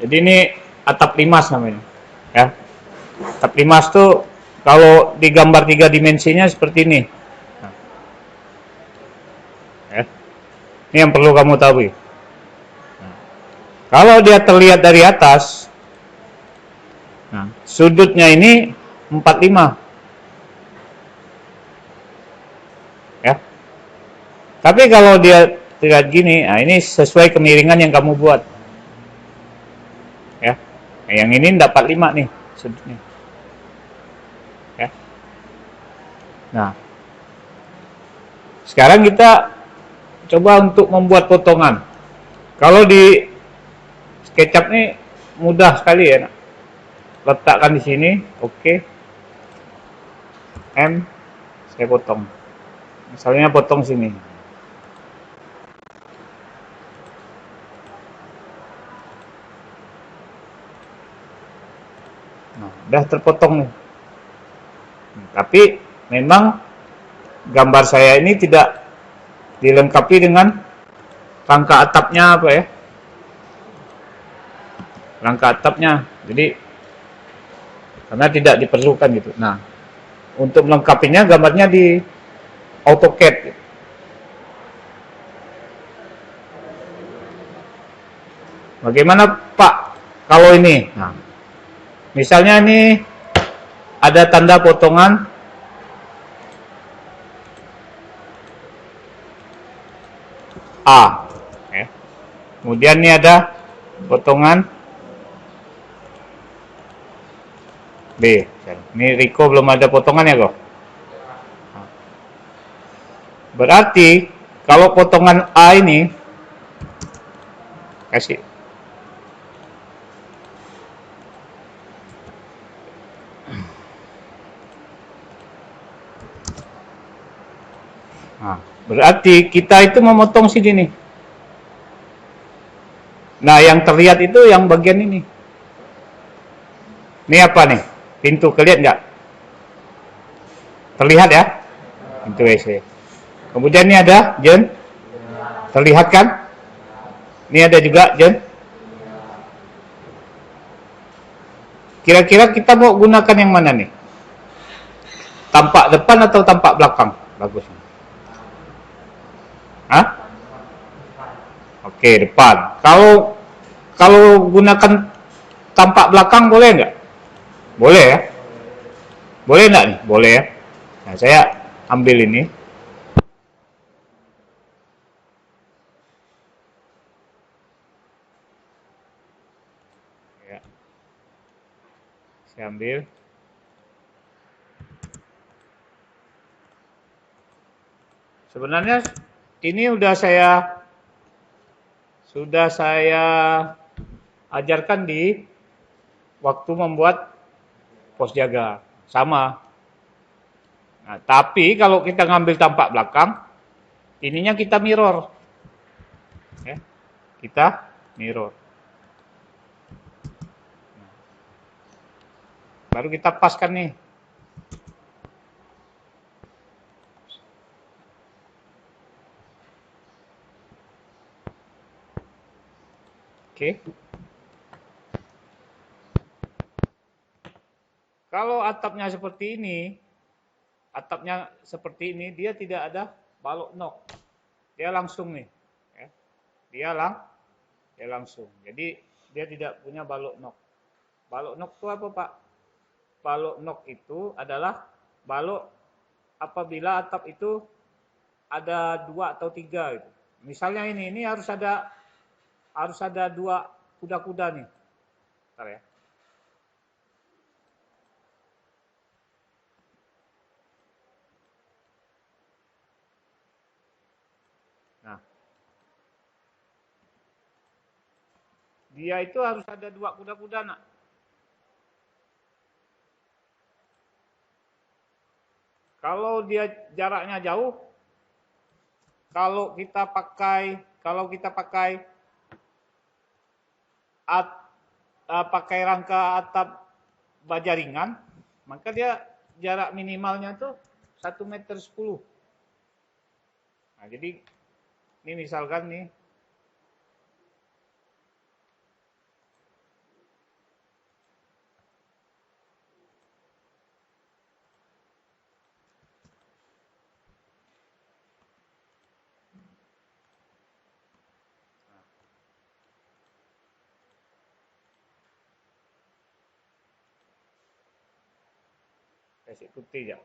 Jadi ini atap limas namanya. Ya. Atap limas tuh kalau digambar 3 dimensinya seperti ini. Nah, ya. Ini yang perlu kamu tahu. Nah, kalau dia terlihat dari atas, nah, sudutnya ini 45. Ya. Tapi kalau dia terlihat gini, nah ini sesuai kemiringan yang kamu buat. Ya. Nah, yang ini dapat 5 nih sudutnya. Ya. Nah, sekarang kita coba untuk membuat potongan. Kalau di SketchUp ini mudah sekali ya. Letakkan di sini, oke. M, saya potong. Misalnya potong sini. Nah, udah terpotong nih. Tapi memang gambar saya ini tidak dilengkapi dengan rangka atapnya apa ya? Rangka atapnya. Jadi karena tidak diperlukan gitu. Nah, untuk melengkapinya gambarnya di AutoCAD. Bagaimana Pak kalau ini? Nah, misalnya ini ada tanda potongan A. Ya. Kemudian ini ada potongan B. Ini Riko belum ada potongannya kok. Berarti kalau potongan A ini kasih. Nah, berarti kita itu memotong sini nih. Nah, yang terlihat itu yang bagian ini. Ini apa nih? Pintu, kelihatan nggak? Terlihat ya? Pintu WC. Kemudian ini ada Jen. Terlihat kan? Ini ada juga Jen. Kira-kira kita mau gunakan yang mana nih? Tampak depan atau tampak belakang? Bagus. Hah? Oke, depan. Kalau gunakan tampak belakang boleh nggak? Boleh ya? Boleh nggak nih? Boleh ya. Nah, saya ambil ini. Ya. Saya ambil. Sebenarnya ini sudah saya ajarkan di waktu membuat pos jaga. Sama. Nah, tapi kalau kita ngambil tampak belakang, ininya kita mirror. Ya, kita mirror. Baru kita paskan nih. Oke. Kalau atapnya seperti ini, dia tidak ada balok nok. Dia langsung nih. Ya. Dia langsung. Jadi dia tidak punya balok nok. Balok nok itu apa Pak? Balok nok itu adalah balok apabila atap itu ada 2 atau 3 gitu. Misalnya ini harus ada 2 kuda-kuda nih. Bentar ya. Nah, dia itu harus ada 2 kuda-kuda nak. Kalau dia jaraknya jauh, kalau kita pakai pakai rangka atap baja ringan, maka dia jarak minimalnya tuh 1,10 meter. Nah, jadi ini misalkan nih kasih putih ya.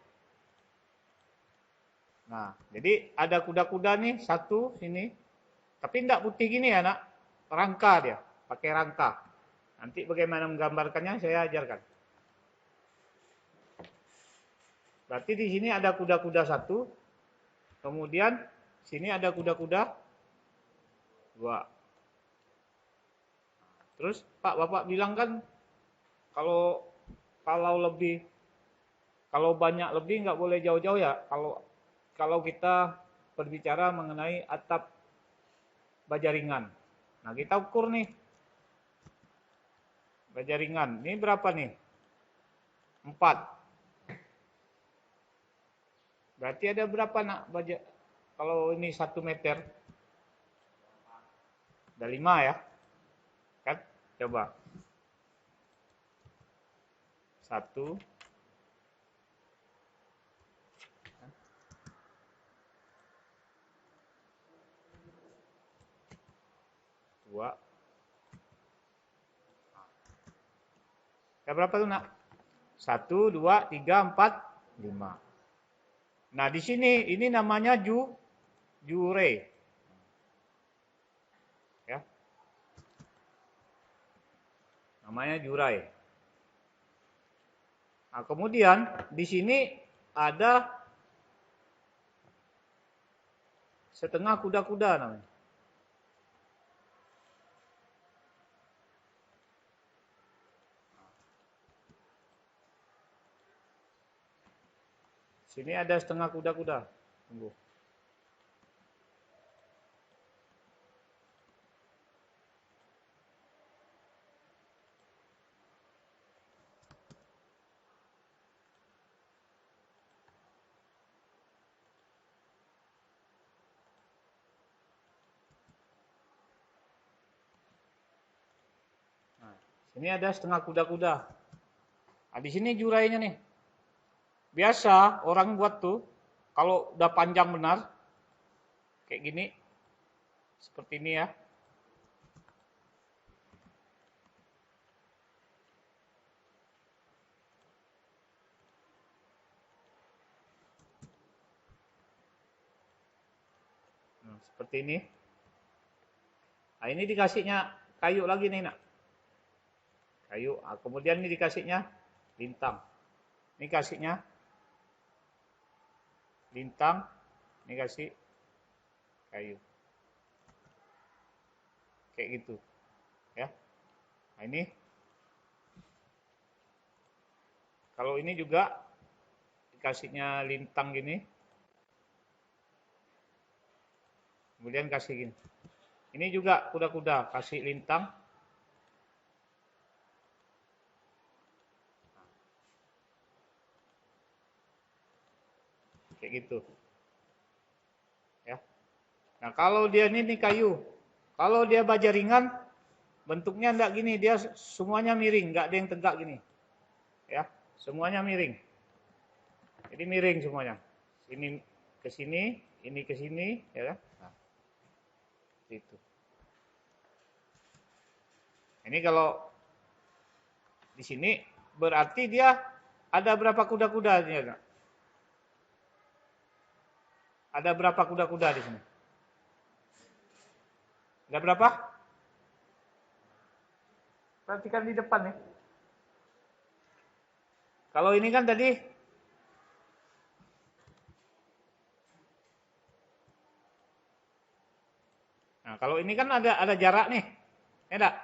Nah, jadi ada kuda-kuda nih satu sini, tapi tidak putih gini ya nak, rangka dia, pakai rangka. Nanti bagaimana menggambarkannya saya ajarkan. Berarti di sini ada kuda-kuda satu, kemudian sini ada kuda-kuda dua. Terus Pak Bapak bilang kan kalau kalau banyak lebih nggak boleh jauh-jauh ya. Kalau kita berbicara mengenai atap baja ringan. Nah, kita ukur nih. Baja ringan. Ini berapa nih? 4. Berarti ada berapa nak baja? Kalau ini 1 meter. Ada 5 ya. Kan? Coba. 1. 2. Ya berapa tuh nak? 1, 2, 3, 4, 5. Nah di sini ini namanya jure. Ya. Namanya jurai. Nah, kemudian di sini ada setengah kuda-kuda namanya. Sini ada setengah kuda-kuda. Tunggu. Nah, sini ada setengah kuda-kuda. Nah, di sini jurainya nih. Biasa orang buat tuh kalau udah panjang benar kayak gini. Seperti ini ya. Nah, seperti ini. Nah, ini dikasihnya kayu lagi nih nak. Kayu. Nah, kemudian ini dikasihnya lintang. Ini kasihnya lintang. Ini kasih kayu. Kayak gitu. Ya. Nah, ini. Kalau ini juga dikasihnya lintang gini. Kemudian kasih gini. Ini juga kuda-kuda kasih lintang. Kayak gitu. Ya. Nah, kalau dia ini kayu. Kalau dia baja ringan, bentuknya enggak gini, dia semuanya miring, enggak ada yang tegak gini. Ya, semuanya miring. Jadi miring semuanya. Ini ke sini, ini ke sini, ya kan? Nah, itu. Ini kalau di sini berarti dia ada berapa kuda-kudanya? Ada berapa kuda-kuda di sini? Ada berapa? Perhatikan di depan nih. Kalau ini kan tadi nah, kalau ini kan ada jarak nih. Ya enggak?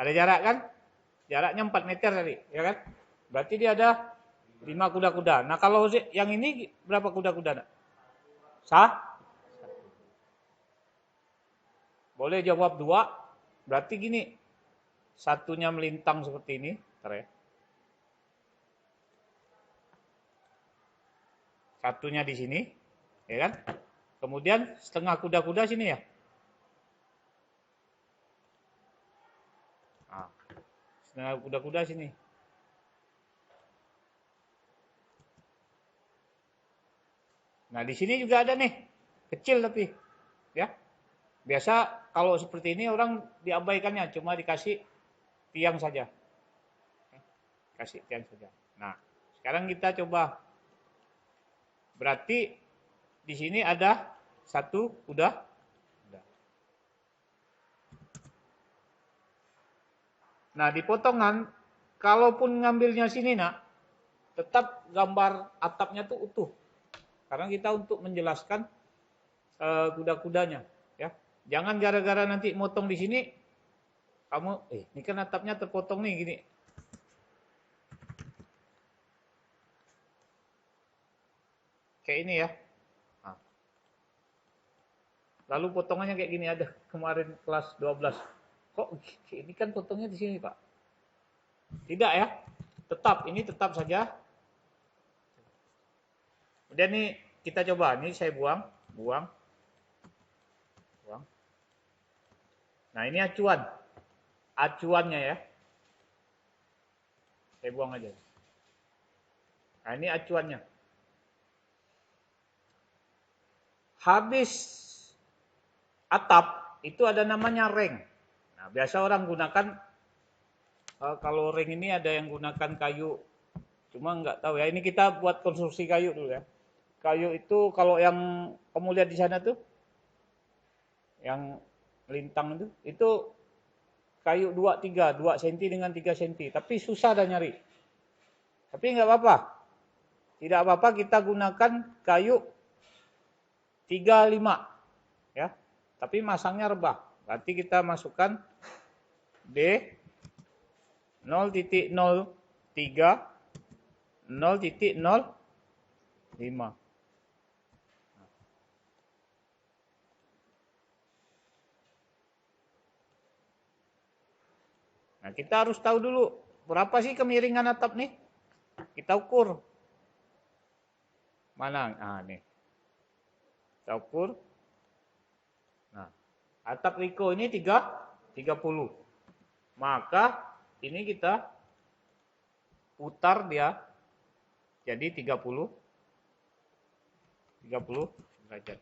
Ada jarak kan? Jaraknya 4 meter tadi, ya kan? Berarti dia ada 5 kuda-kuda. Nah, kalau yang ini berapa kuda-kuda? Sah? Boleh jawab 2. Berarti gini. Satunya melintang seperti ini, bentar ya. Satunya di sini, ya kan? Kemudian setengah kuda-kuda sini ya. Nah, setengah kuda-kuda sini. Nah, di sini juga ada nih, kecil tapi, ya. Biasa kalau seperti ini orang diabaikannya, cuma dikasih tiang saja. Kasih tiang saja. Nah, Sekarang kita coba. Berarti di sini ada satu, udah. Nah, di potongan, kalaupun ngambilnya sini, nak, tetap gambar atapnya tuh utuh. Karena kita untuk menjelaskan kuda-kudanya, ya. Jangan gara-gara nanti motong di sini, kamu, ini kan atapnya terpotong nih, gini. Kayak ini ya. Nah. Lalu potongannya kayak gini ada kemarin kelas 12. Kok ini kan potongnya di sini, Pak? Tidak ya. Ini tetap saja. Kemudian nih kita coba, ini saya buang. Nah, ini acuan. Acuannya ya. Saya buang aja. Nah, ini acuannya. Habis atap itu ada namanya reng. Nah, biasa orang gunakan kalau reng ini ada yang gunakan kayu. Cuma nggak tahu ya. Ini kita buat konstruksi kayu dulu ya. Kayu itu kalau yang kamu lihat di sana tuh, yang lintang itu kayu 2 cm dengan 3 cm. Tapi susah dah nyari. Tapi nggak apa-apa. Tidak apa-apa, kita gunakan kayu 35 ya. Tapi masangnya rebah. Berarti kita masukkan D 0.03 0.05. Nah, kita harus tahu dulu berapa sih kemiringan atap nih. Kita ukur. Mana? Nah, nih. Kita ukur. Nah, atap Riko ini 30. Maka ini kita putar dia jadi 30 derajat.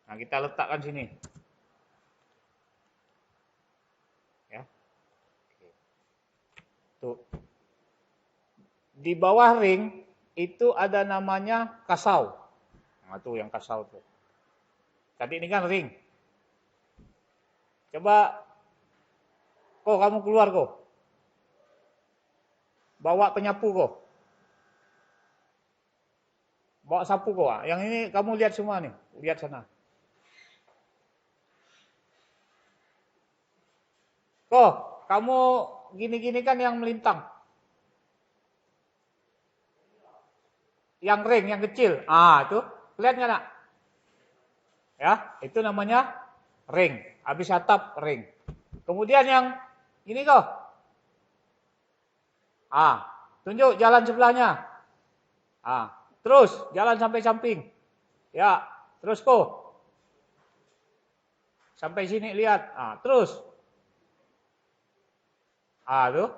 Nah, kita letakkan sini. Ya. Tuh. Di bawah ring itu ada namanya kasau. Nah, tuh yang kasau tuh. Tadi ini kan ring. Coba kamu keluar kok. Bawa penyapu kok. Bawa sapu kok. Yang ini kamu lihat semua nih. Lihat sana. Kamu gini-gini kan yang melintang. Yang ring, yang kecil. Tuh. Lihat nggak, nak? Ya, itu namanya ring. Habis atap, ring. Kemudian yang ini kok. Tunjuk jalan sebelahnya. Terus jalan sampai samping. Ya, terus kok. Sampai sini lihat. Terus. Tuh.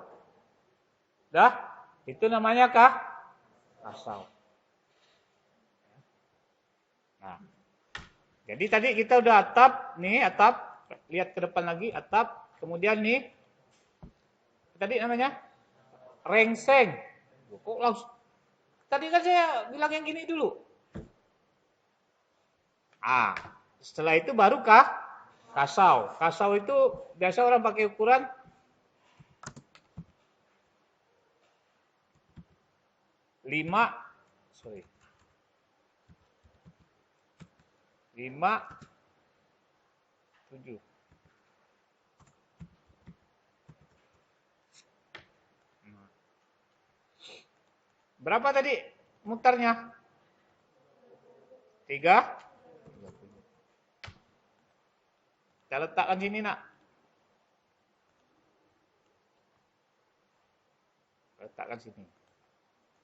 Dah, itu namanya kasau. Nah. Jadi tadi kita udah atap, nih atap, lihat ke depan lagi atap, kemudian nih tadi namanya rengseng. Kok langsung? Tadi kan saya bilang yang gini dulu. Setelah itu baru kasau. Kasau itu biasa orang pakai ukuran 5 7. Berapa tadi mutarnya? 3. Kita letakkan sini, nak. Letakkan sini.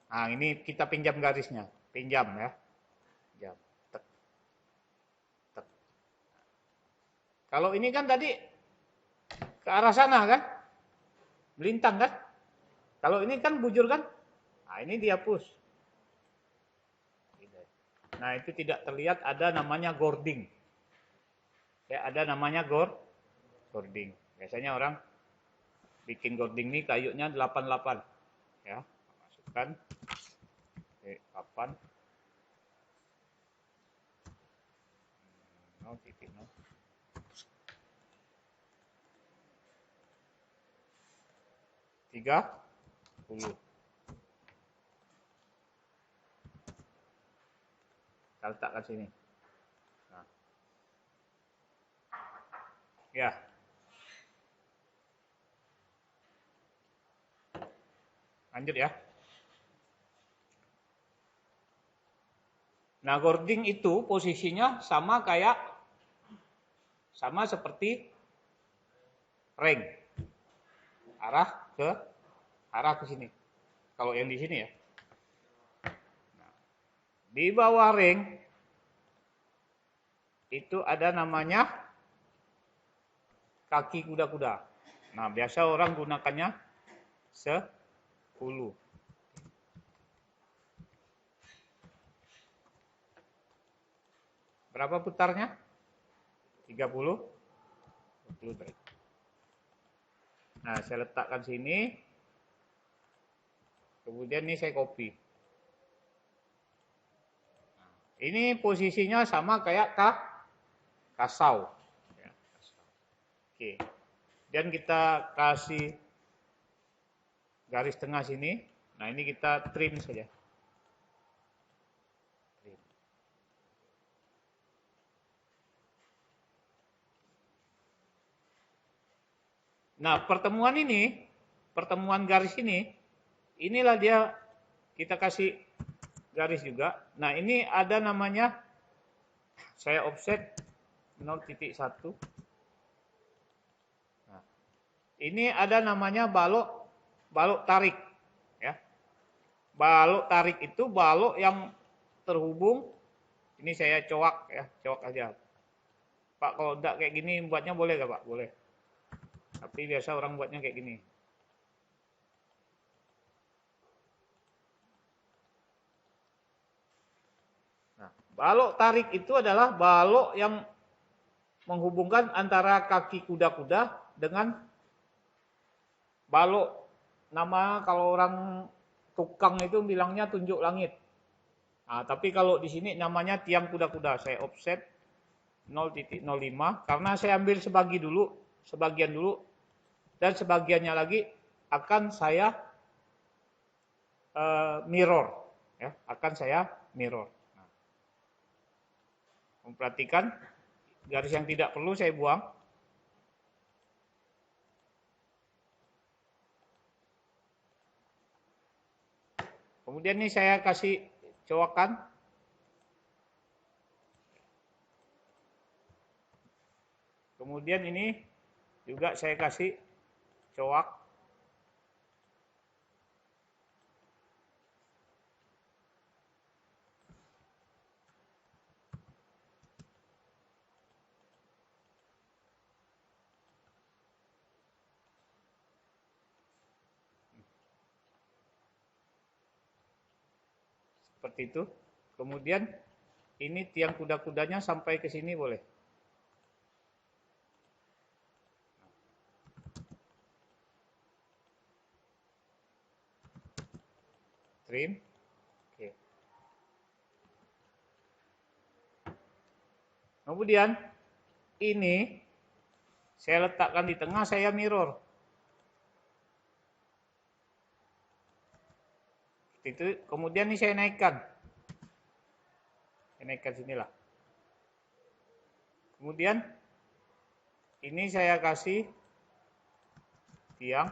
Ini kita pinjam garisnya. Pinjam ya. Pinjam. Tek. Tek. Kalau ini kan tadi ke arah sana kan? Melintang kan? Kalau ini kan bujur kan? Ini dihapus. Nah, itu tidak terlihat, ada namanya gording. Ya, ada namanya gording. Biasanya orang bikin gording ini kayunya 88. Ya. kan 8 0,0 30. Kita letakkan sini. Nah. Ya. Lanjut ya. Nah, gording itu posisinya sama seperti ring. Arah ke sini. Kalau yang di sini ya. Nah, di bawah ring itu ada namanya kaki kuda-kuda. Nah, biasa orang gunakannya 10. Berapa putarnya? 30. 20 derajat. Nah, saya letakkan sini. Kemudian ini saya copy. Nah, ini posisinya sama kayak kasau. Ya, kasau. Oke. Dan kita kasih garis tengah sini. Nah, ini kita trim saja. Nah, pertemuan garis ini, inilah dia kita kasih garis juga. Nah, ini ada namanya, saya offset 0,1. Nah, ini ada namanya balok tarik. Ya. Balok tarik itu balok yang terhubung, ini saya coak ya, coak aja. Pak, kalau enggak kayak gini buatnya boleh gak Pak? Boleh. Tapi biasa orang buatnya kayak gini. Nah, balok tarik itu adalah balok yang menghubungkan antara kaki kuda-kuda dengan balok, nama kalau orang tukang itu bilangnya tunjuk langit. Nah, tapi kalau di sini namanya tiang kuda-kuda. Saya offset 0,05 karena saya ambil sebagian dulu dan sebagiannya lagi akan saya mirror ya, akan saya mirror. Nah, memperhatikan garis yang tidak perlu saya buang. Kemudian ini saya kasih cowakan. Kemudian ini juga saya kasih coak. Seperti itu. Kemudian ini tiang kuda-kudanya sampai ke sini boleh. Trim. Oke. Kemudian ini saya letakkan di tengah, saya mirror. Itu kemudian ini saya naikkan. Saya naikkan sinilah. Kemudian ini saya kasih tiang.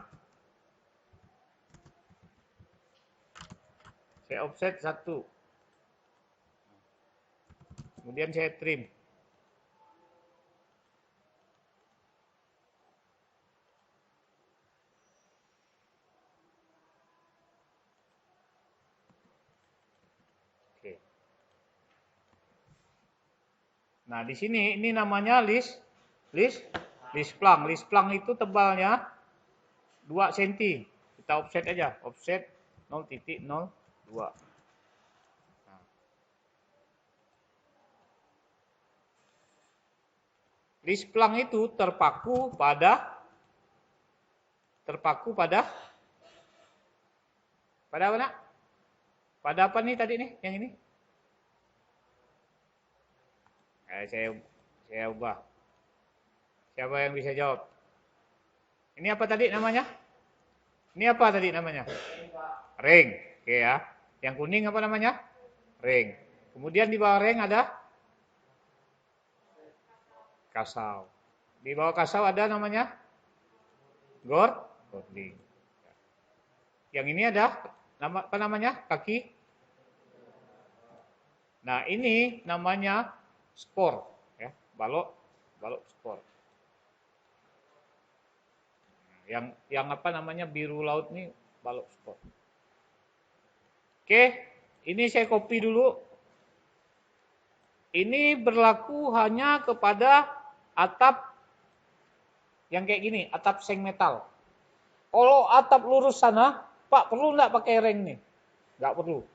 Saya offset 1. Kemudian saya trim. Oke. Nah, di sini ini namanya list plank. List plank itu tebalnya 2 cm. Kita offset aja, offset 0,02. Nah. List plank itu terpaku pada apa nak? Pada apa nih tadi nih? Yang ini? Saya ubah. Siapa yang bisa jawab? Ini apa tadi namanya? Ini apa tadi namanya? Ring. Oke ya. Yang kuning apa namanya? Ring. Kemudian di bawah ring ada kasau. Di bawah kasau ada namanya gording. Yang ini ada apa namanya? Kaki. Nah, ini namanya spor ya, balok spor. Yang apa namanya biru laut nih balok spor. Oke, ini saya copy dulu. Ini berlaku hanya kepada atap yang kayak gini, atap seng metal. Kalau atap lurus sana, Pak perlu nggak pakai ring nih? Nggak perlu.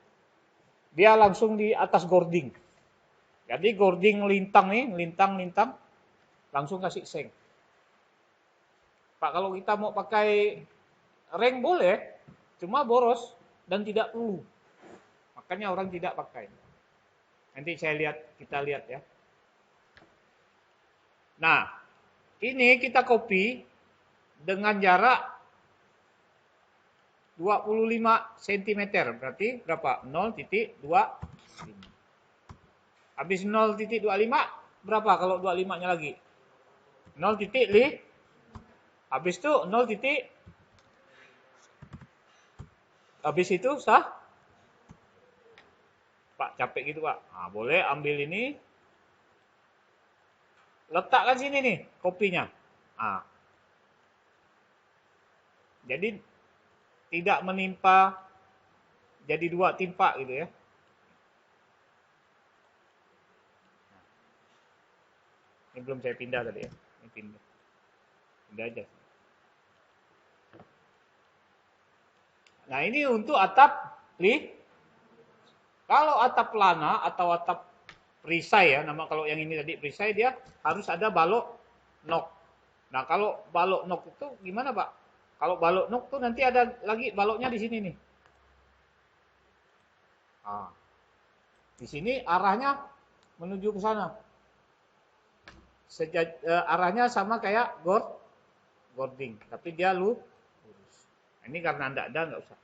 Dia langsung di atas gording. Jadi gording lintang nih, lintang, langsung kasih seng. Pak kalau kita mau pakai ring boleh, cuma boros dan tidak perlu. Makanya orang tidak pakai. Nanti kita lihat ya. Nah, ini kita copy dengan jarak 25 cm. Berarti berapa? 0,25. Habis 0,25 berapa kalau 25-nya lagi? 0,5. Habis itu 0, habis itu sah? Pak capek gitu Pak. Nah, boleh ambil ini. Letakkan sini nih kopinya. Nah. Jadi tidak menimpa jadi dua timpa gitu ya. Ini belum saya pindah tadi ya. Ini pindah aja. Nah ini untuk atap kalau atap lana atau atap perisai ya, nama kalau yang ini tadi perisai dia harus ada balok nok. Nah kalau balok nok itu gimana Pak? Kalau balok nok tuh nanti ada lagi baloknya di sini nih. Nah, di sini arahnya menuju ke sana. Arahnya sama kayak gording, tapi dia lurus. Ini karena ndak ada nggak usah.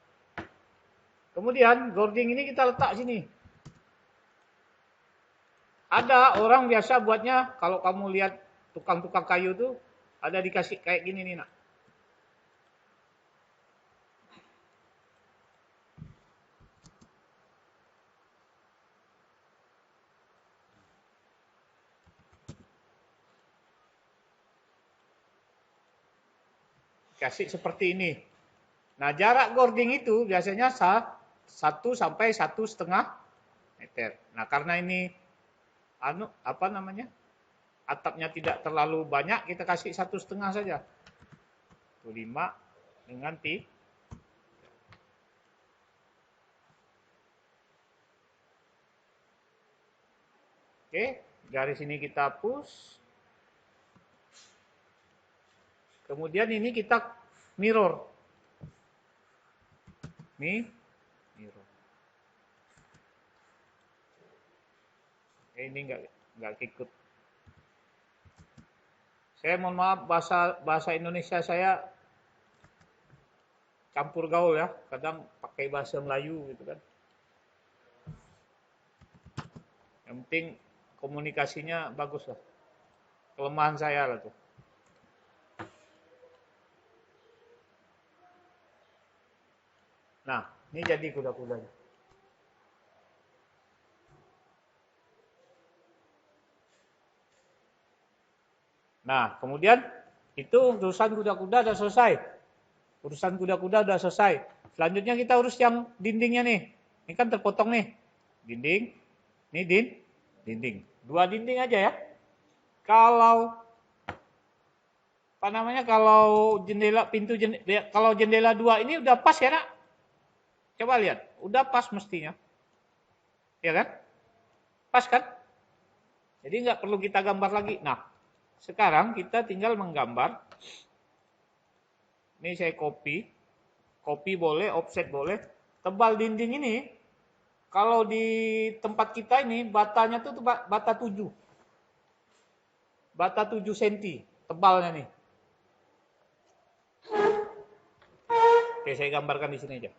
Kemudian gording ini kita letak sini. Ada orang biasa buatnya kalau kamu lihat tukang-tukang kayu tuh ada dikasih kayak gini nih nak. Kasih seperti ini. Nah jarak gording itu biasanya 1 sampai 1,5 meter. Nah karena ini apa namanya atapnya tidak terlalu banyak, kita kasih 1,5 saja. 5 dengan T. Oke, garis ini kita hapus. Kemudian ini kita mirror. Mirror. Ini nggak ikut. Saya mohon maaf bahasa Indonesia saya campur gaul ya. Kadang pakai bahasa Melayu gitu kan. Yang penting komunikasinya bagus lah. Kelemahan saya lah tuh. Nah, ini jadi kuda-kudanya. Nah, kemudian itu urusan kuda-kuda udah selesai. Urusan kuda-kuda udah selesai. Selanjutnya kita urus yang dindingnya nih. Ini kan terpotong nih. Dinding. Ini dinding. 2 dinding aja ya. Kalau apa namanya? Kalau kalau jendela 2 ini udah pas ya, Nak? Coba lihat, udah pas mestinya. Ya kan? Pas kan? Jadi nggak perlu kita gambar lagi. Nah, sekarang kita tinggal menggambar. Ini saya copy boleh, offset boleh. Tebal dinding ini Kalau di tempat kita ini batanya tuh bata 7. Bata 7 cm tebalnya nih. Oke, saya gambarkan di sini aja.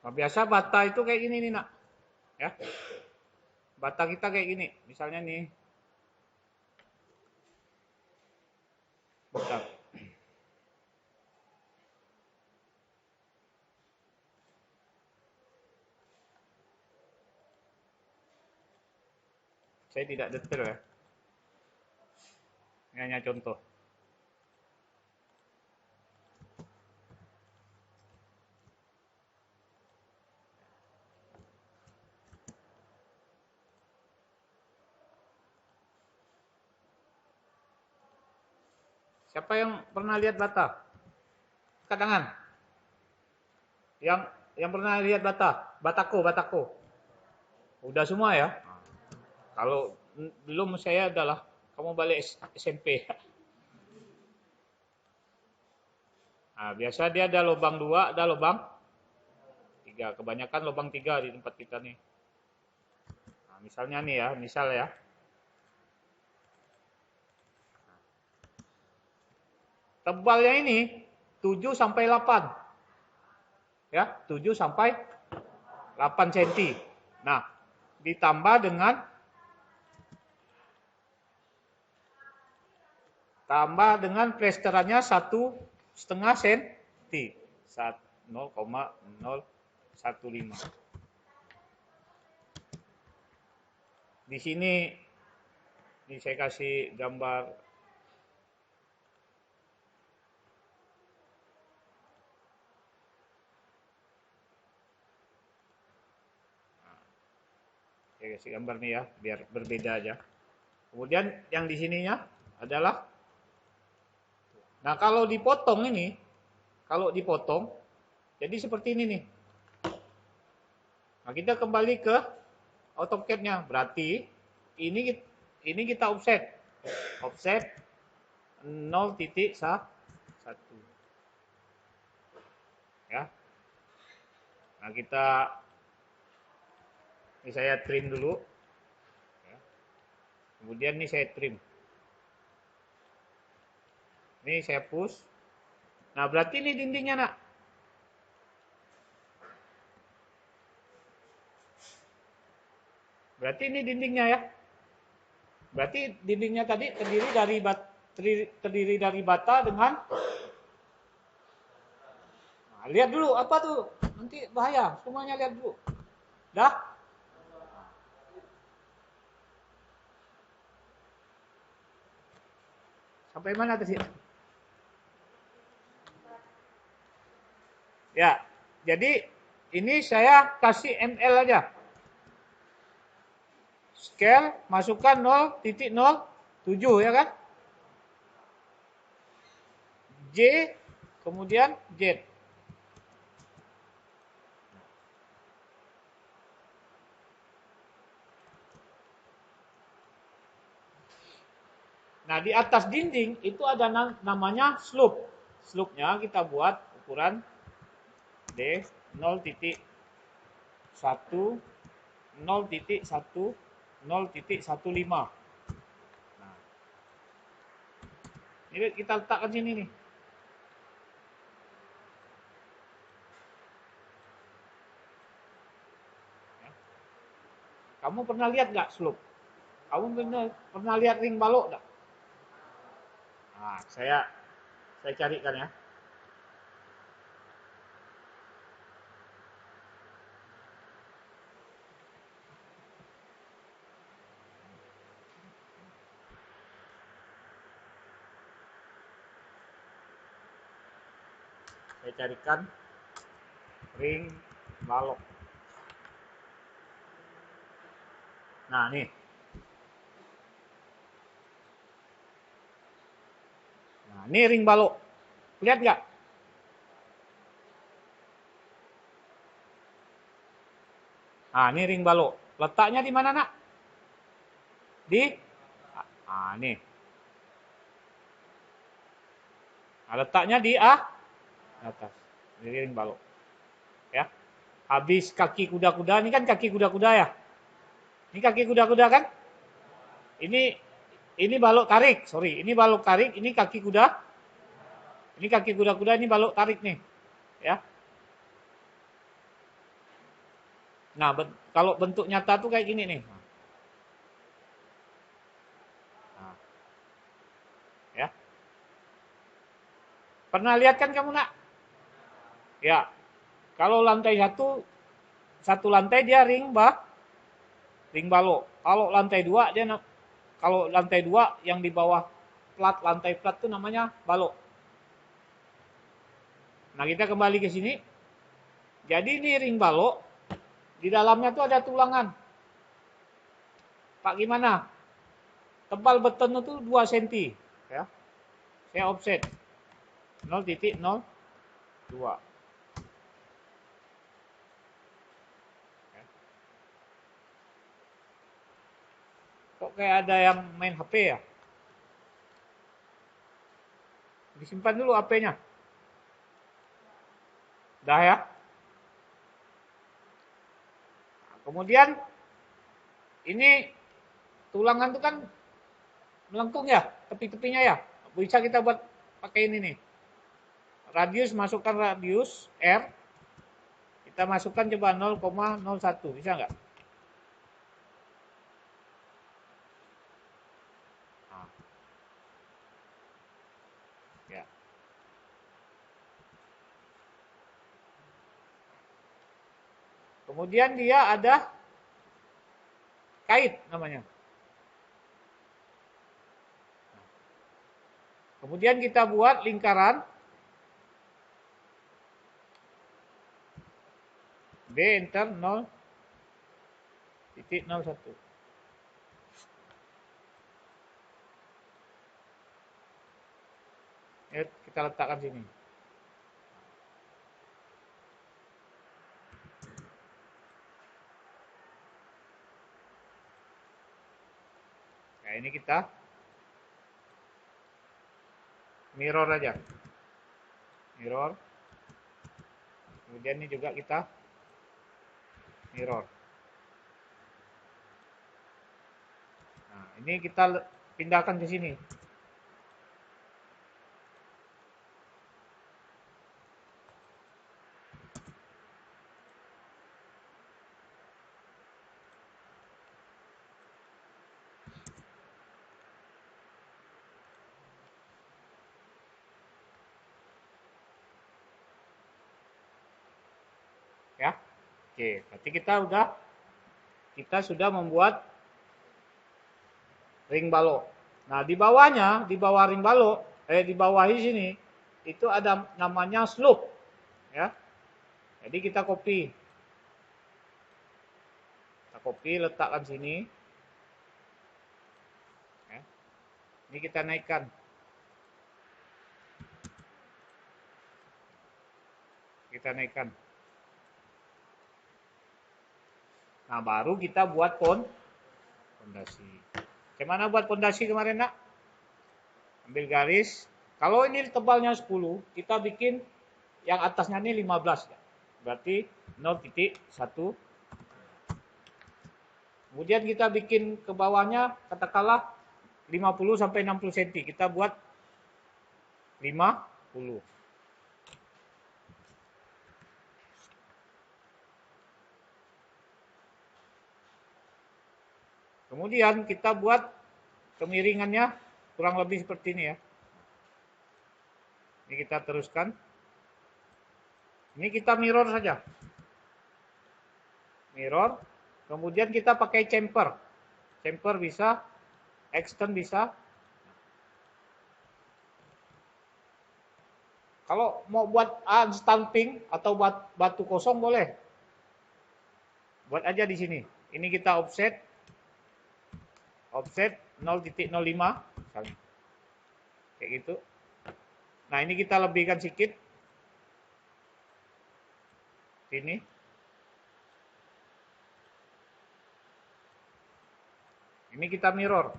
Nah, biasa bata itu kayak gini nih, Nak. Ya. Bata kita kayak gini. Misalnya nih. Bentar. Saya tidak detail ya. Ini hanya contoh. Siapa yang pernah lihat bata? Angkat tangan. Yang pernah lihat bata? Batako. Udah semua ya? Kalau belum saya adalah kamu balik SMP. Nah, biasa dia ada lubang 2, ada lubang 3. Kebanyakan lubang 3 di tempat kita nih. Nah, misalnya nih ya, misal ya. Tebalnya ini 7 sampai 8. Ya, 7 sampai 8 cm. Nah, ditambah dengan plesterannya 1,5 cm. 0,015. Di sini saya kasih gambar. Saya kasih gambar nih ya, biar berbeda aja. Kemudian yang di sininya adalah, nah kalau dipotong ini, jadi seperti ini nih. Nah kita kembali ke AutoCAD-nya, berarti ini kita offset 0,1 ya. Nah ini saya trim dulu ya. Kemudian ini saya trim, ini saya push. Nah berarti ini dindingnya, Nak. Berarti ini dindingnya ya. Berarti dindingnya tadi terdiri dari bata dengan, nah, lihat dulu apa tuh, nanti bahaya, semuanya lihat dulu. Dah? Sampai mana tadi? Ya, jadi ini saya kasih ML aja. Scale, masukkan 0,07 ya kan? J, kemudian Z. Nah, di atas dinding itu ada namanya slope. Slope-nya kita buat ukuran D 0,1, 0,1, 0,15. Nah, ini kita letakkan sini nih. Kamu pernah lihat nggak slope? Kamu pernah lihat ring balok nggak? Nah, saya carikan ya. Saya carikan ring balok. Nah, nih. Nah, ini ring balok. Lihat nggak? Nah, ini ring balok. Letaknya di mana, Nak? Di nih. Nah, letaknya di atas. Ini ring balok. Ya. Habis kaki kuda-kuda, ini kan kaki kuda-kuda ya. Ini kaki kuda-kuda kan? Ini balok tarik, sorry. Ini balok tarik, ini kaki kuda. Ini kaki kuda-kuda, ini balok tarik nih. Ya. Nah, kalau bentuk nyata tuh kayak gini nih. Nah, ya. Pernah lihat kan kamu, Nak? Ya. Kalau lantai satu lantai dia ring balok. Kalau lantai dua yang di bawah lantai plat itu namanya balok. Nah, kita kembali ke sini. Jadi ini ring balok, di dalamnya tuh ada tulangan. Pak gimana? Tebal beton itu 2 cm. Ya. Saya offset 0,02. Ya. Kok kayak ada yang main HP ya? Disimpan dulu HP-nya. Dah ya. Kemudian ini tulangan itu kan melengkung ya, tepi-tepinya ya. Bisa kita buat pakai ini nih. Masukkan radius R. Kita masukkan coba 0,01. Bisa nggak? Nah. Ya. Kemudian dia ada kait namanya. Kemudian kita buat lingkaran B enter 0,01. Ya, kita letakkan sini. Nah, ini kita mirror aja. Mirror. Kemudian ini juga kita mirror. Nah, ini kita pindahkan ke sini. Ya. Oke, berarti kita sudah membuat ring balok. Nah, di bawahnya, di bawah ring balok, di bawah sini itu ada namanya slope, ya. Jadi kita copy, letakkan sini. Ya. Ini kita naikkan. Kita naikkan. Nah, baru kita buat pondasi. Gimana buat pondasi kemarin, nak? Ambil garis. Kalau ini tebalnya 10, kita bikin yang atasnya ini 15. Berarti 0,1. Kemudian kita bikin ke bawahnya katakanlah 50 sampai 60 cm. Kita buat 50. Kemudian kita buat kemiringannya kurang lebih seperti ini ya. Ini kita teruskan. Ini kita mirror saja. Mirror. Kemudian kita pakai chamfer. Chamfer bisa, extend bisa. Kalau mau buat unstamping atau buat batu kosong boleh. Buat aja di sini. Ini kita offset 0,05 misalnya. Kayak gitu. Nah, ini kita lebihkan sedikit. Sini. Ini kita mirror.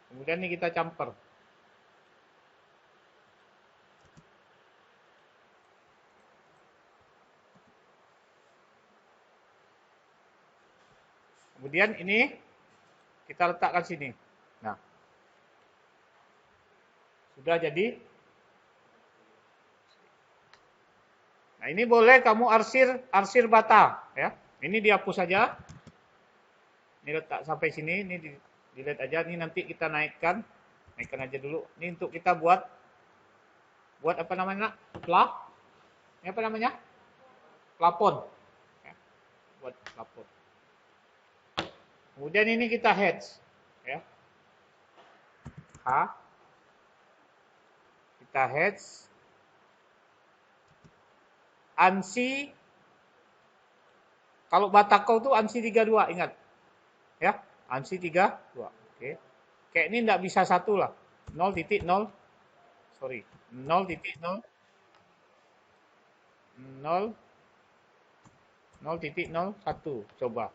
Kemudian ini kita chamfer. Kemudian ini kita letakkan sini. Nah, sudah jadi. Nah, ini boleh kamu arsir bata ya. Ini dihapus saja. Ini letak sampai sini, ini dilihat aja. Ini nanti kita naikkan aja dulu. Ini untuk kita buat apa namanya? Ini apa namanya? Plafon. Ya, buat plafon. Kemudian ini kita hedge ya. Kita hedge ANSI. Kalau Batakau tuh ANSI 32, ingat. Ya, ANSI 32. Oke. Kayak ini enggak bisa satu lah. 0,0 sorry. 0,0 0,01 coba.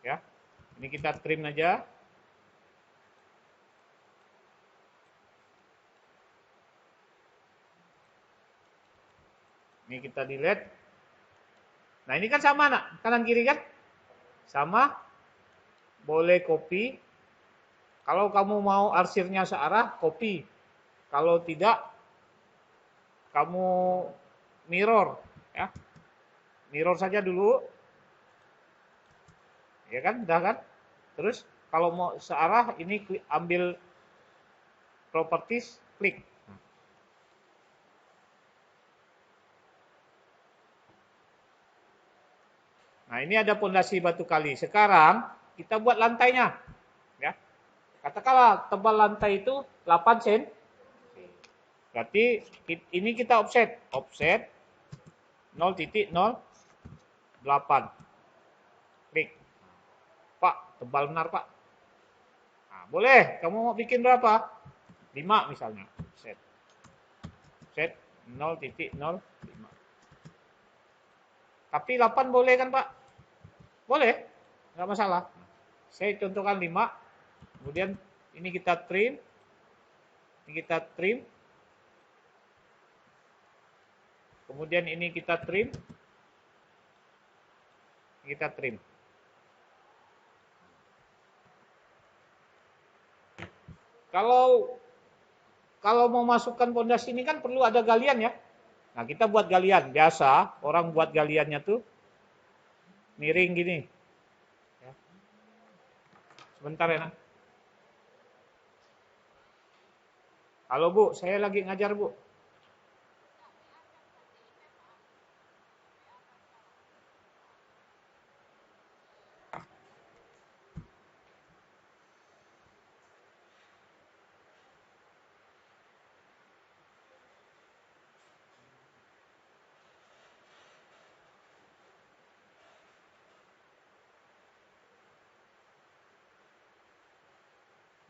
Ya. Ini kita trim aja. Ini kita delete. Nah, ini kan sama, nak. Kanan kiri kan? Sama. Boleh copy. Kalau kamu mau arsirnya searah, copy. Kalau tidak, kamu mirror. Ya. Mirror saja dulu. Ya kan? Udah kan? Terus, kalau mau searah, ini ambil properties, klik. Nah, ini ada pondasi batu kali. Sekarang kita buat lantainya. Ya. Katakanlah tebal lantai itu 8 cm. Berarti ini kita offset. Offset 0,08. Klik. Pak, tebal benar, Pak. Nah, boleh. Kamu mau bikin berapa? 5 misalnya. Offset. Offset 0,05. Tapi 8 boleh kan, Pak? Boleh, nggak masalah. Saya contohkan 5, kemudian ini kita trim, kemudian ini kita trim, Kalau mau masukkan pondasi ini kan perlu ada galian ya. Nah, kita buat galian. Biasa orang buat galiannya tuh miring gini. Ya. Sebentar ya, nak. Halo Bu, saya lagi ngajar Bu.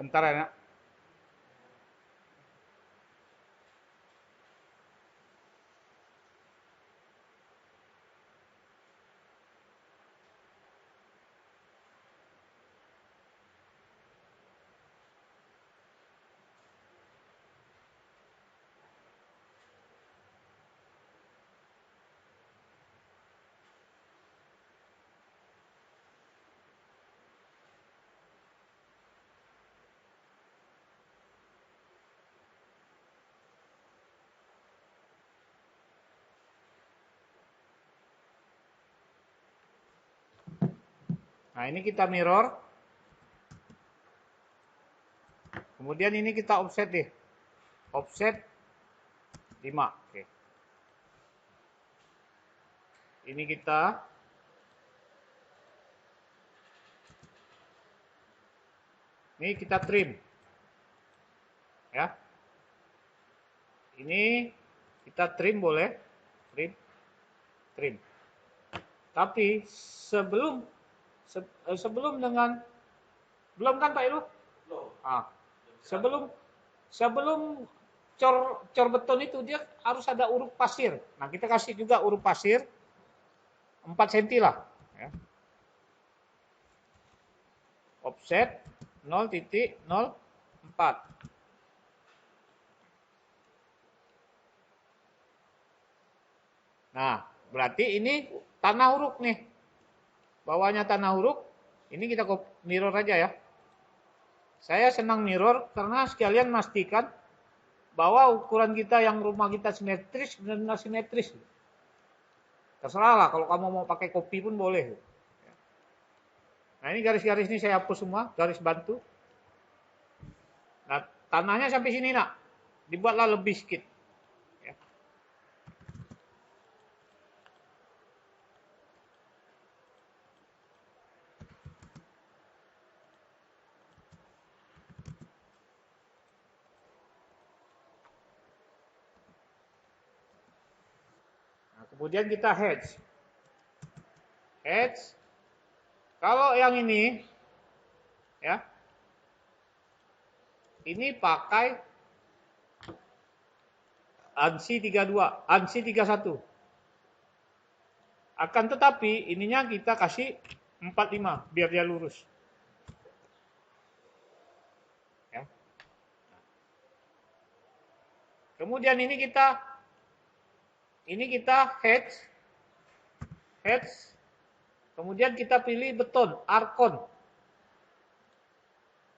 Bentar ya, Nak. Nah, ini kita mirror. Kemudian ini kita offset deh. Offset 5. Oke. Ini kita trim. Ya. Ini kita trim boleh. Trim. Tapi sebelum dengan belum kan Pak Ilu? Belum. Sebelum cor beton itu dia harus ada uruk pasir. Nah, kita kasih juga uruk pasir 4 cm lah, ya. Offset 0,04. Nah, berarti ini tanah uruk nih. Bawahnya tanah uruk. Ini kita mirror aja ya. Saya senang mirror karena sekalian pastikan bahwa ukuran kita yang rumah kita simetris, benar-benar simetris. Terserah lah, kalau kamu mau pakai kopi pun boleh. Nah, ini garis-garis ini saya hapus semua, garis bantu. Nah, tanahnya sampai sini, Nak. Dibuatlah lebih sedikit. Ya. Nah, kemudian kita hedge. Kalau yang ini, ya, ini pakai ANSI 32, ANSI 31. Akan tetapi ininya kita kasih 45 biar dia lurus. Ya. Kemudian ini kita hedge. Kemudian kita pilih beton, Arkon.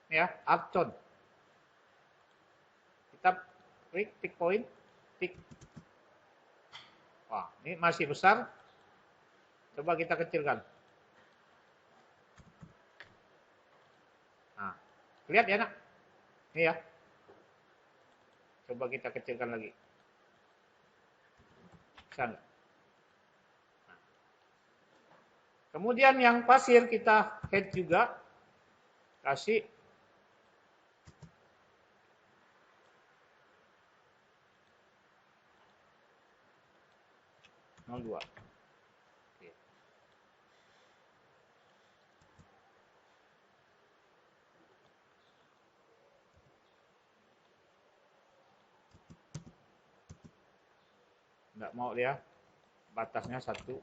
Ya, Arkon. Kita pick point, pick. Wah, ini masih besar. Coba kita kecilkan. Nah, lihat ya, Nak. Ini ya. Coba kita kecilkan lagi. Bisa nggak? Nah. Kemudian yang pasir kita head juga. Kasih 0,2. Enggak mau dia, batasnya 1.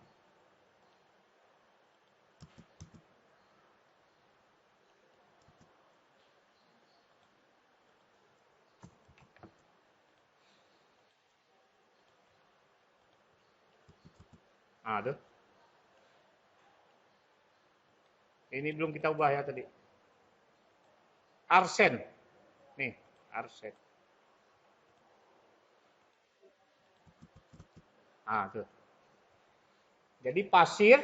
Nah, tuh. Ini belum kita ubah ya tadi. Arsen. Nih, arsen. Nah, tuh. Jadi pasir,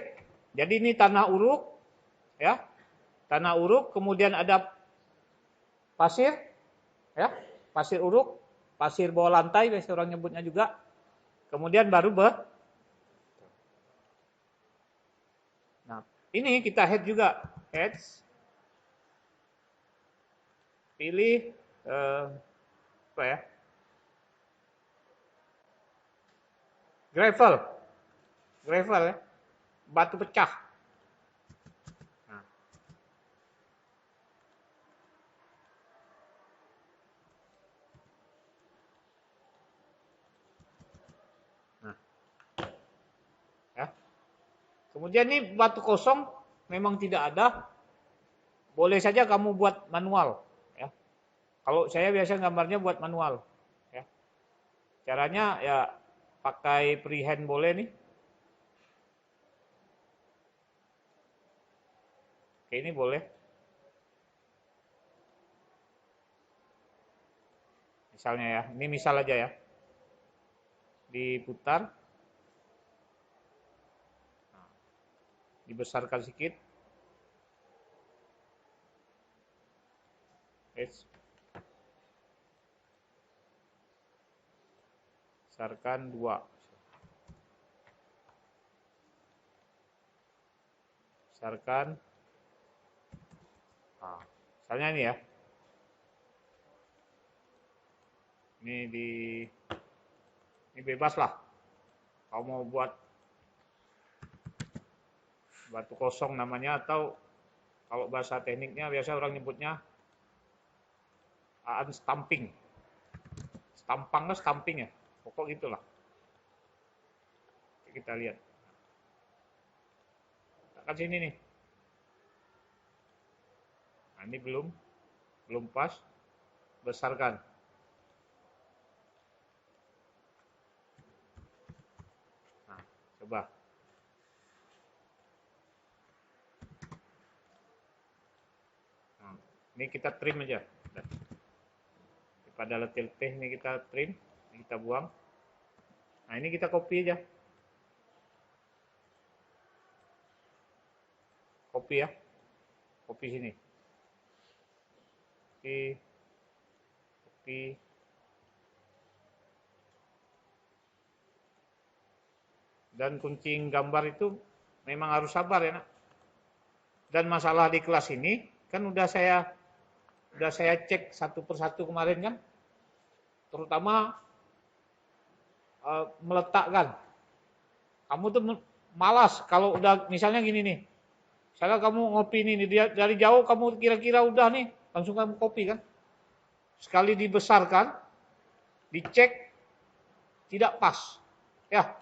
jadi ini tanah uruk, ya. Tanah uruk, kemudian ada pasir, ya. Pasir uruk, pasir bawah lantai, biasa orang nyebutnya juga. Kemudian baru Nah, ini kita head juga, heads. Pilih apa ya? Gravel ya, batu pecah. Nah. Kemudian ini batu kosong memang tidak ada, boleh saja kamu buat manual. Ya. Kalau saya biasa gambarnya buat manual. Ya. Caranya ya pakai freehand boleh nih. Oke, ini boleh. Misalnya ya, ini misal aja ya. Diputar. Dibesarkan sedikit. Besarkan 2. Besarkan. Nah, misalnya ini ya. Ini bebas lah. Kalau mau buat batu kosong namanya, atau kalau bahasa tekniknya biasa orang nyebutnya stamping. Stampang lah, stamping ya. Pokok gitulah. Kita lihat. Tekan sini nih. Nah, ini belum pas. Besarkan. Nah, coba. Nah, ini kita trim aja. Pada letih-letih ini kita trim, ini kita buang. Nah, ini kita copy aja. Copy ya. Copy sini. Copy. Dan kunci gambar itu memang harus sabar ya, Nak. Dan masalah di kelas ini kan udah saya cek satu persatu kemarin kan. Terutama meletakkan. Kamu tuh malas kalau udah misalnya gini nih. Misalnya kamu ngopi nih dari jauh kamu kira-kira udah nih, langsung kamu kopi kan. Sekali dibesarkan, dicek tidak pas. Ya,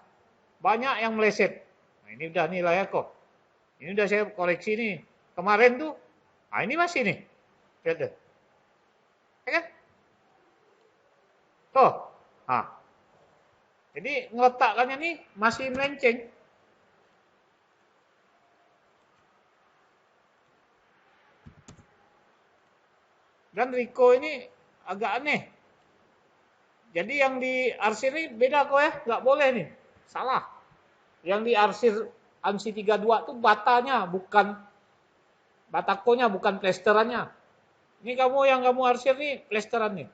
banyak yang meleset. Nah, ini udah nih layak kok. Ini udah saya koreksi nih. Kemarin tuh, nah ini masih nih. Lihat deh. Ya kan? Tuh. Nah. Jadi ngeletakkannya nih masih melenceng. Dan Riko ini agak aneh. Jadi yang diarsir ini beda kok ya, nggak boleh nih. Salah. Yang diarsir ANSI 32 tuh batanya, bukan batakonya, bukan plesterannya. Ini yang kamu arsir nih plesteran nih.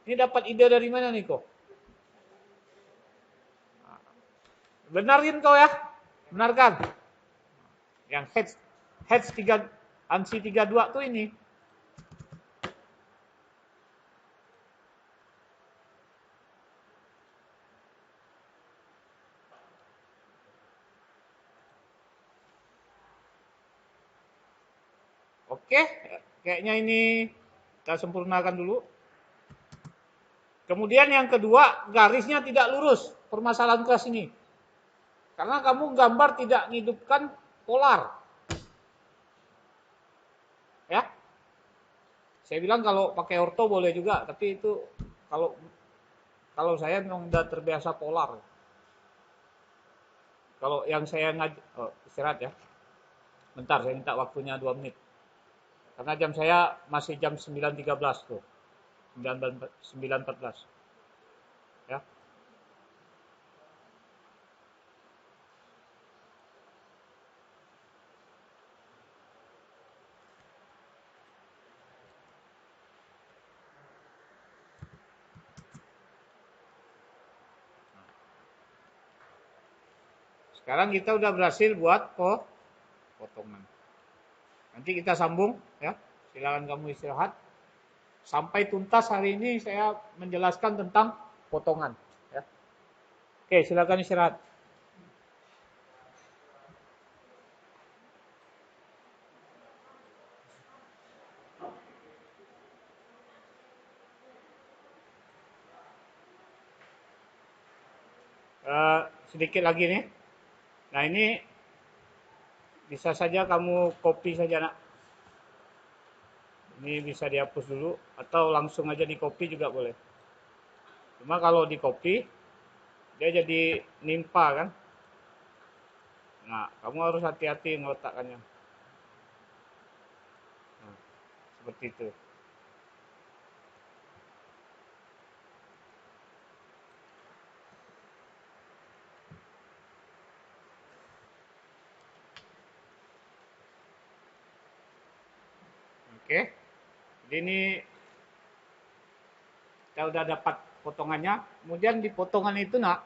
Ini dapat ide dari mana nih kok? Benarin kau ya. Benarkan. Yang heads 3 ANSI 32 tuh ini. Oke, kayaknya ini kita sempurnakan dulu. Kemudian yang kedua, garisnya tidak lurus. Permasalahan kelas ini. Karena kamu gambar tidak menghidupkan polar. Ya. Saya bilang kalau pakai orto boleh juga, tapi itu kalau saya memang udah terbiasa polar. Kalau yang saya istirahat ya. Bentar, saya minta waktunya 2 menit. Karena jam saya masih jam 9.13 tuh. 9.14. Ya. Sekarang kita udah berhasil buat potongan. Nanti kita sambung ya. Silakan kamu istirahat. Sampai tuntas hari ini saya menjelaskan tentang potongan. Ya. Oke, silakan istirahat. Sedikit lagi nih. Nah ini bisa saja kamu copy saja nak. Ini bisa dihapus dulu atau langsung aja di copy juga boleh. Cuma kalau di copy dia jadi nimpa kan. Nah kamu harus hati-hati meletakkannya. Nah, seperti itu. Oke. Jadi ini kita udah dapat potongannya. Kemudian di potongan itu nak,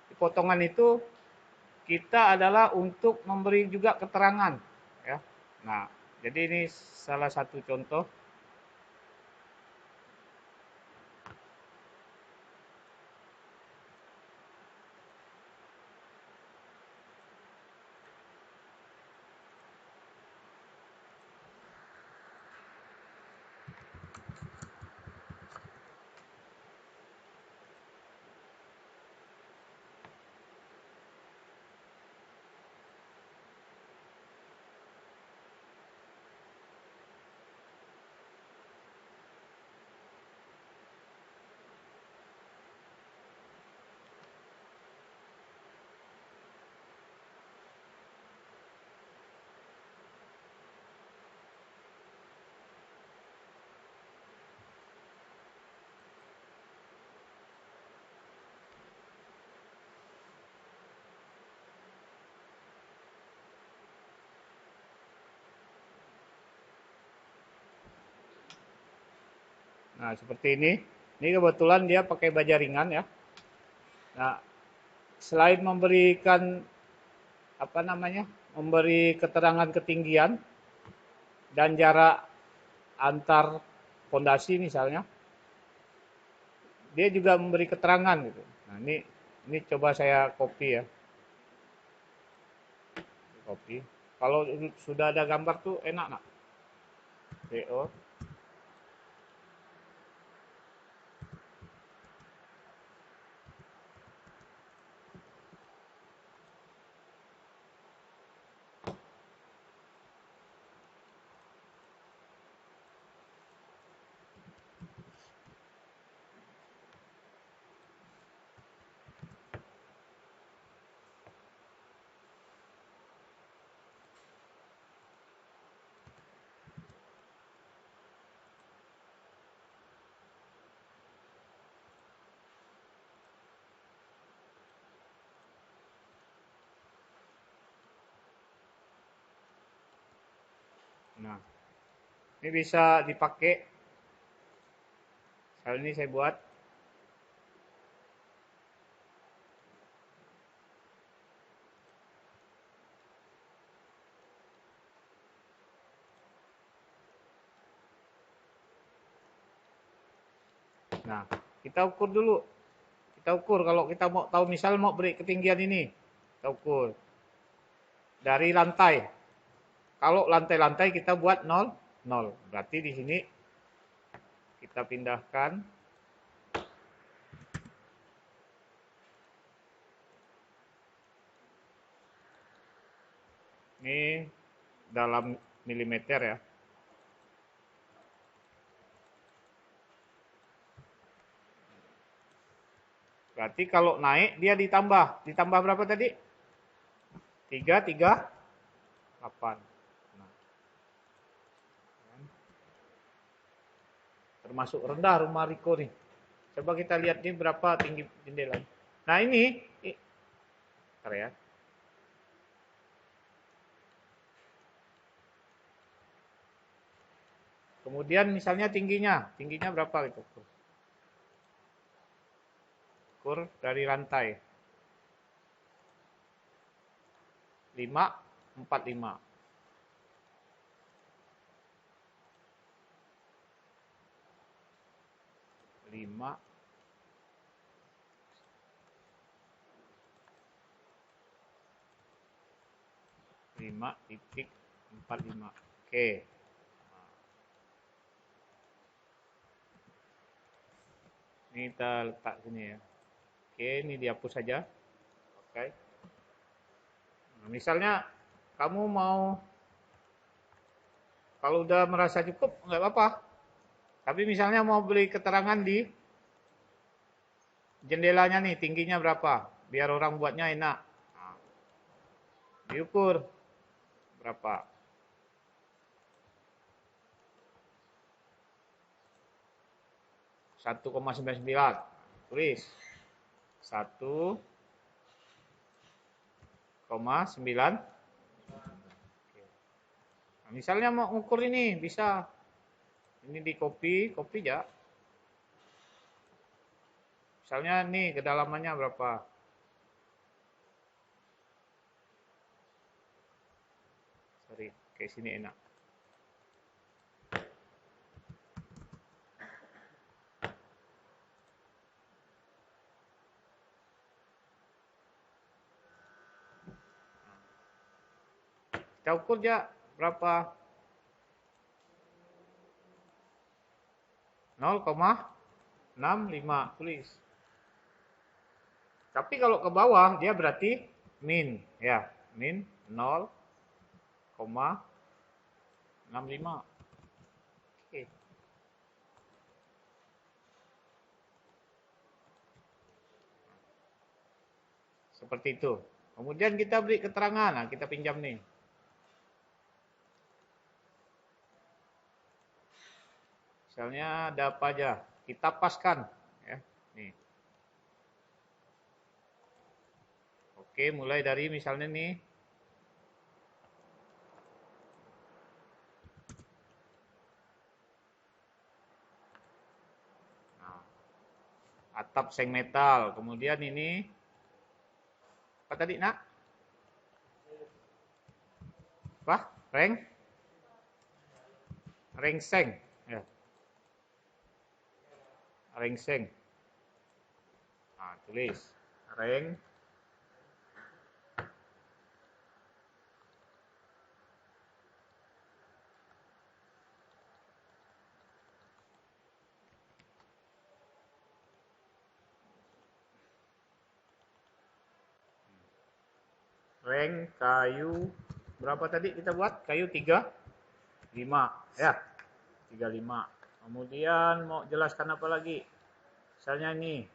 di potongan itu kita adalah untuk memberi juga keterangan, ya. Nah, jadi ini salah satu contoh. Nah, seperti ini. Ini kebetulan dia pakai baja ringan ya. Nah, selain memberikan apa namanya? Memberi keterangan ketinggian dan jarak antar pondasi misalnya, dia juga memberi keterangan gitu. Nah, ini coba saya copy ya. Copy. Kalau sudah ada gambar tuh enak nak. VO. Nah, ini bisa dipakai. Kali ini saya buat. Nah, kita ukur dulu. Kita ukur kalau kita mau tahu misal mau beri ketinggian ini. Kita ukur dari lantai. Kalau lantai-lantai kita buat 0, 0. Berarti di sini kita pindahkan. Ini dalam milimeter ya. Berarti kalau naik dia ditambah. Ditambah berapa tadi? 3, 3, 8. Nah, termasuk rendah rumah Riko nih. Coba kita lihat nih berapa tinggi jendela. Nah ini, bentar ya. Kemudian misalnya tingginya berapa gitu? Ukur dari lantai. 5, 45. 5, 5,45. Oke. Ini kita letak sini ya. Oke, ini dihapus saja. Oke. Nah, misalnya kamu mau, kalau udah merasa cukup nggak apa-apa. Tapi misalnya mau beli keterangan di jendelanya nih, tingginya berapa, biar orang buatnya enak. Nah, diukur berapa. 1,99. Tulis 1,9. Nah, misalnya mau ukur ini bisa. Ini di copy ya. Misalnya nih kedalamannya berapa? Sorry, kayak sini enak. Kita ukur ya berapa? 0,65 tulis. Tapi kalau ke bawah dia berarti min ya, min 0,65. Oke. Seperti itu. Kemudian kita beri keterangan, nah kita pinjam nih. Misalnya ada apa aja, kita paskan ya. Nih. Oke, mulai dari misalnya nih nah, atap seng metal, kemudian ini apa tadi nak? Apa? Rengseng ya. Rengseng. Nah, tulis reng reng kayu berapa tadi kita buat? Kayu 35 ya. 35. Kemudian mau jelaskan apa lagi? Misalnya ini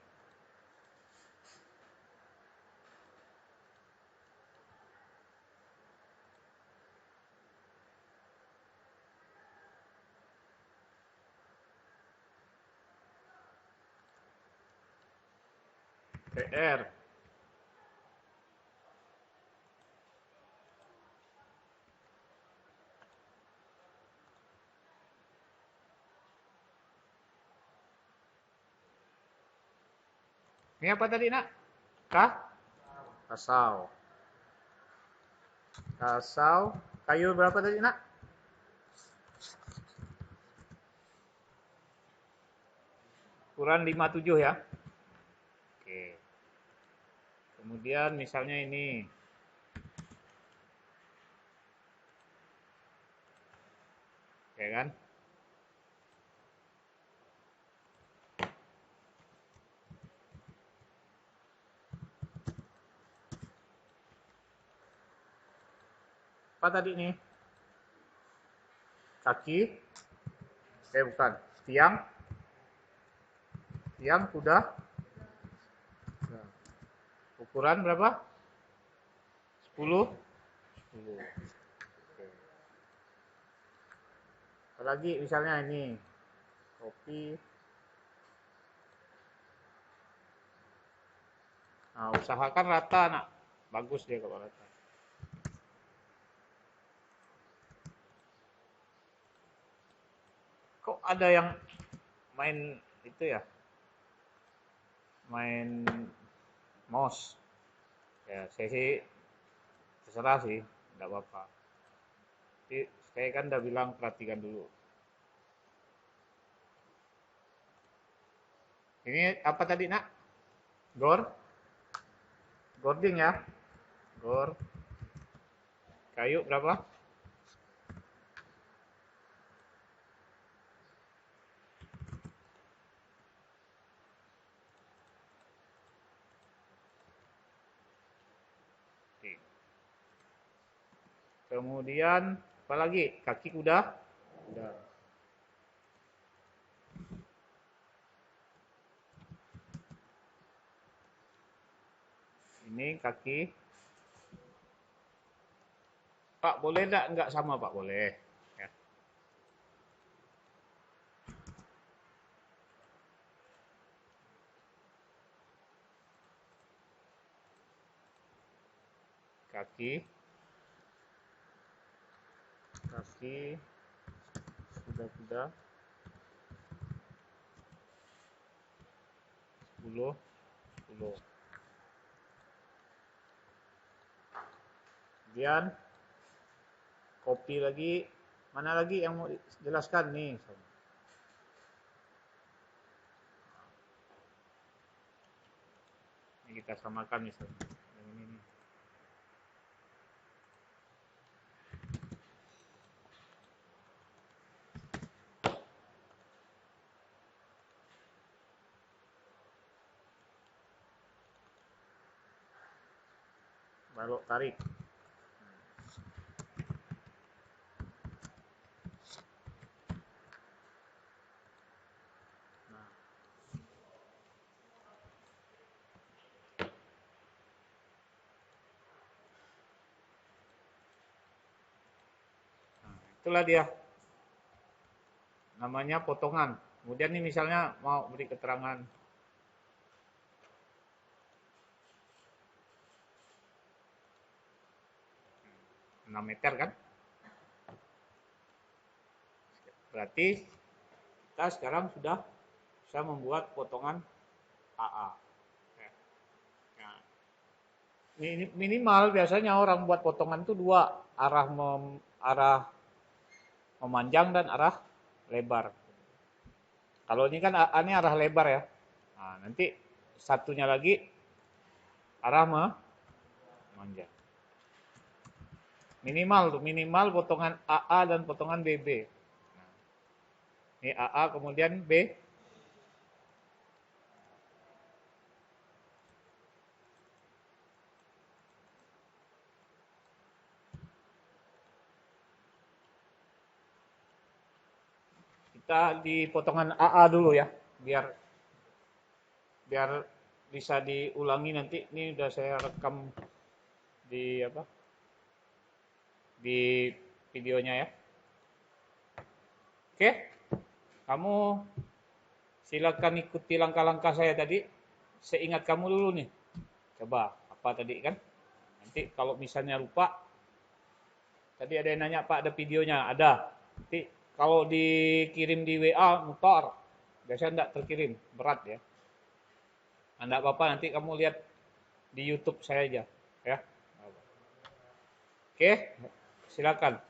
PR. Ini apa tadi nak? Kasau. Kasau. Kayu berapa tadi nak? Ukuran 57 ya. Oke. Kemudian misalnya ini. Ya kan? Apa tadi nih? Kaki. Bukan. Tiang kuda. Ukuran berapa? 10. 10. Apalagi misalnya ini. Kopi. Nah, usahakan rata nak. Bagus dia kalau rata. Kok ada yang main itu ya? Main mouse. Ya, saya sih terserah sih, enggak apa-apa. Tapi saya kan udah bilang perhatikan dulu. Ini apa tadi nak? Gording ya. Kayu berapa? Oke. Kemudian apa lagi? Kaki kuda. Kuda. Ini kaki. Pak, boleh enggak sama, Pak? Boleh. Ya. Kaki. Kaki. Kuda-kuda. 10. 10. Kemudian kopi lagi. Mana lagi yang mau jelaskan nih? Ini kita samakan misalnya. Yang ini. Balok tarik. Itulah dia. Namanya potongan. Kemudian ini misalnya mau beri keterangan. Enam meter kan? Berarti kita sekarang sudah bisa membuat potongan AA. Nah, minimal biasanya orang buat potongan itu dua, arah memanjang dan arah lebar. Kalau ini kan ini arah lebar ya. Nah, nanti satunya lagi arah memanjang. Minimal potongan AA dan potongan BB. Nah, ini AA kemudian B. Kita di potongan AA dulu ya, biar bisa diulangi nanti. Ini udah saya rekam di di videonya ya. Oke, kamu silakan ikuti langkah-langkah saya tadi. Seingat kamu dulu nih. Coba apa tadi kan? Nanti kalau misalnya lupa, tadi ada yang nanya, Pak, ada videonya? Ada. Nanti kalau dikirim di WA mutar, biasanya enggak terkirim, berat ya. Enggak apa-apa, nanti kamu lihat di YouTube saya aja, ya. Oke, silakan.